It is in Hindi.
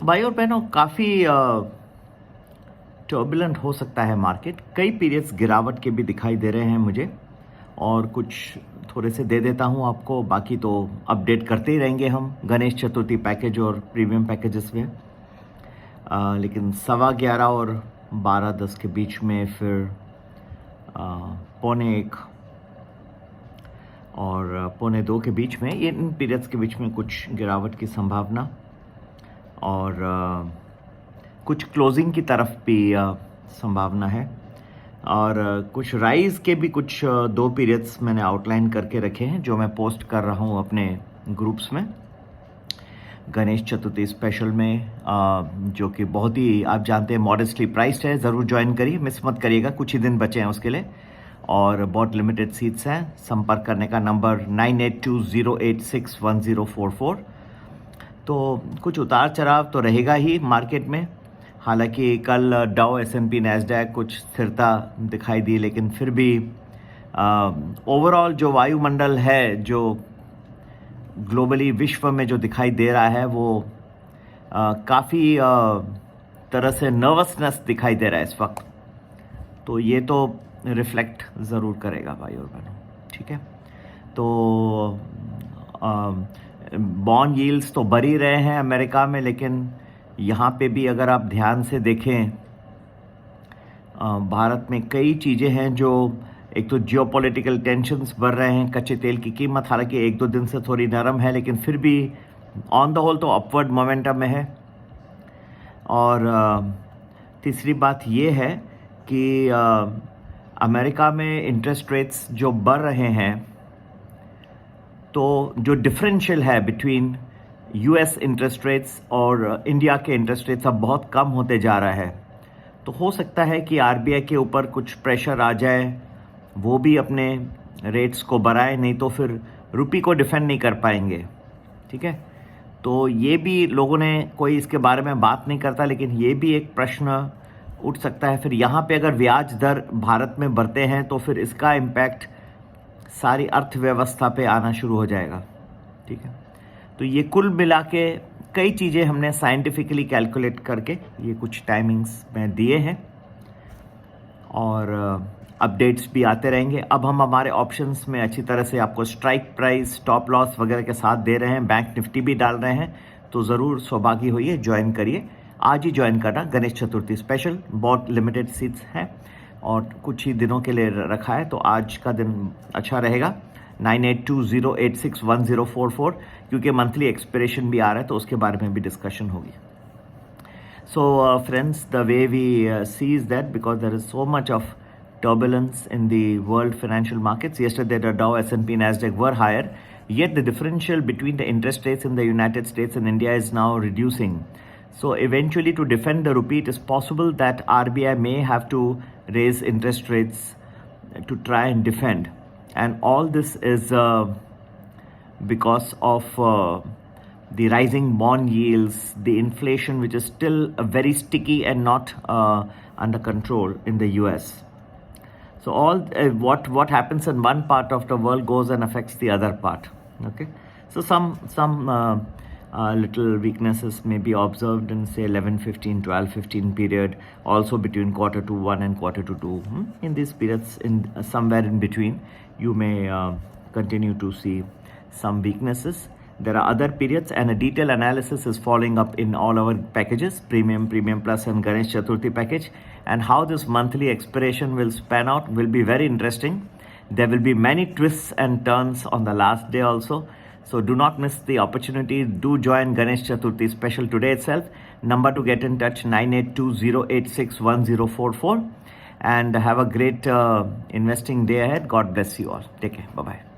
तो भाई और बहनों काफ़ी टर्बुलेंट हो सकता है मार्केट। कई पीरियड्स गिरावट के भी दिखाई दे रहे हैं मुझे, और कुछ थोड़े से दे देता हूं आपको, बाकी तो अपडेट करते ही रहेंगे हम गणेश चतुर्थी पैकेज और प्रीमियम पैकेजेस में। लेकिन 11:15 और 12:10 के बीच में, फिर 1:45 और 1:45 के बीच में, ये इन पीरियड्स के बीच में कुछ गिरावट की संभावना, और कुछ क्लोजिंग की तरफ भी संभावना है, और कुछ राइज के भी कुछ 2 पीरियड्स मैंने आउटलाइन करके रखे हैं जो मैं पोस्ट कर रहा हूँ अपने ग्रुप्स में। गणेश चतुर्थी स्पेशल में जो कि बहुत ही, आप जानते हैं, मॉडेस्टली प्राइस्ड है। ज़रूर ज्वाइन करिए, मिस मत करिएगा, कुछ ही दिन बचे हैं उसके लिए, और बहुत लिमिटेड सीट्स हैं। संपर्क करने का नंबर 9820861044। तो कुछ उतार चढ़ाव तो रहेगा ही मार्केट में। हालांकि कल डाउ, S&P, नैस्डैक कुछ स्थिरता दिखाई दी, लेकिन फिर भी ओवरऑल जो वायुमंडल है, जो ग्लोबली विश्व में जो दिखाई दे रहा है, वो काफ़ी तरह से नर्वसनेस दिखाई दे रहा है इस वक्त। तो ये तो रिफ्लेक्ट ज़रूर करेगा भाई और बहनों, ठीक है। तो बॉन्ड यील्ड्स तो बढ़ ही रहे हैं अमेरिका में, लेकिन यहाँ पे भी अगर आप ध्यान से देखें, भारत में कई चीज़ें हैं जो, एक तो जियोपॉलिटिकल टेंशन्स बढ़ रहे हैं, कच्चे तेल की कीमत हालांकि 1-2 दिन से थोड़ी नरम है, लेकिन फिर भी ऑन द होल तो अपवर्ड मोमेंटम में है। और तीसरी बात ये है कि अमेरिका में इंटरेस्ट रेट्स जो बढ़ रहे हैं, तो जो डिफरेंशियल है बिटवीन US इंटरेस्ट रेट्स और इंडिया के इंटरेस्ट रेट्स अब बहुत कम होते जा रहा है। तो हो सकता है कि RBI के ऊपर कुछ प्रेशर आ जाए, वो भी अपने रेट्स को बढ़ाए, नहीं तो फिर रुपये को डिफेंड नहीं कर पाएंगे, ठीक है। तो ये भी लोगों ने, कोई इसके बारे में बात नहीं करता, लेकिन ये भी एक प्रश्न उठ सकता है। फिर यहाँ पे अगर ब्याज दर भारत में बढ़ते हैं तो फिर इसका इम्पैक्ट सारी अर्थव्यवस्था पे आना शुरू हो जाएगा, ठीक है। तो ये कुल मिला के कई चीज़ें हमने साइंटिफिकली कैलकुलेट करके ये कुछ टाइमिंग्स में दिए हैं, और अपडेट्स भी आते रहेंगे। अब हम हमारे ऑप्शंस में अच्छी तरह से आपको स्ट्राइक प्राइस, स्टॉप लॉस वगैरह के साथ दे रहे हैं, बैंक निफ्टी भी डाल रहे हैं। तो ज़रूर सौभागी होइए, ज्वाइन करिए, आज ही ज्वाइन करना। गणेश चतुर्थी स्पेशल, बहुत लिमिटेड सीट्स हैं और कुछ ही दिनों के लिए रखा है, तो आज का दिन अच्छा रहेगा। 9820861044, क्योंकि मंथली एक्सपिरेशन भी आ रहा है, तो उसके बारे में भी डिस्कशन होगी। So friends, the way we see is that because there is so much of turbulence in the world financial markets, yesterday the Dow, S&P, Nasdaq were higher, yet the differential between the interest rates in the United States and India is now reducing. So eventually, to defend the rupee, it is possible that RBI may have to raise interest rates to try and defend, and all this is because of the rising bond yields, the inflation, which is still very sticky and not under control in the US. So all what happens in one part of the world goes and affects the other part. Okay, so some little weaknesses may be observed in, say, 11-15, 12-15 period, also between Q1 and Q2. In these periods, in somewhere in between, you may continue to see some weaknesses. There are other periods, and a detailed analysis is following up in all our packages, Premium, Premium Plus and Ganesh Chaturthi package. And how this monthly expiration will span out will be very interesting. There will be many twists and turns on the last day also. So do not miss the opportunity. Do join Ganesh Chaturthi special today itself. Number to get in touch, 9820861044. And have a great investing day ahead. God bless you all. Take care. Bye-bye.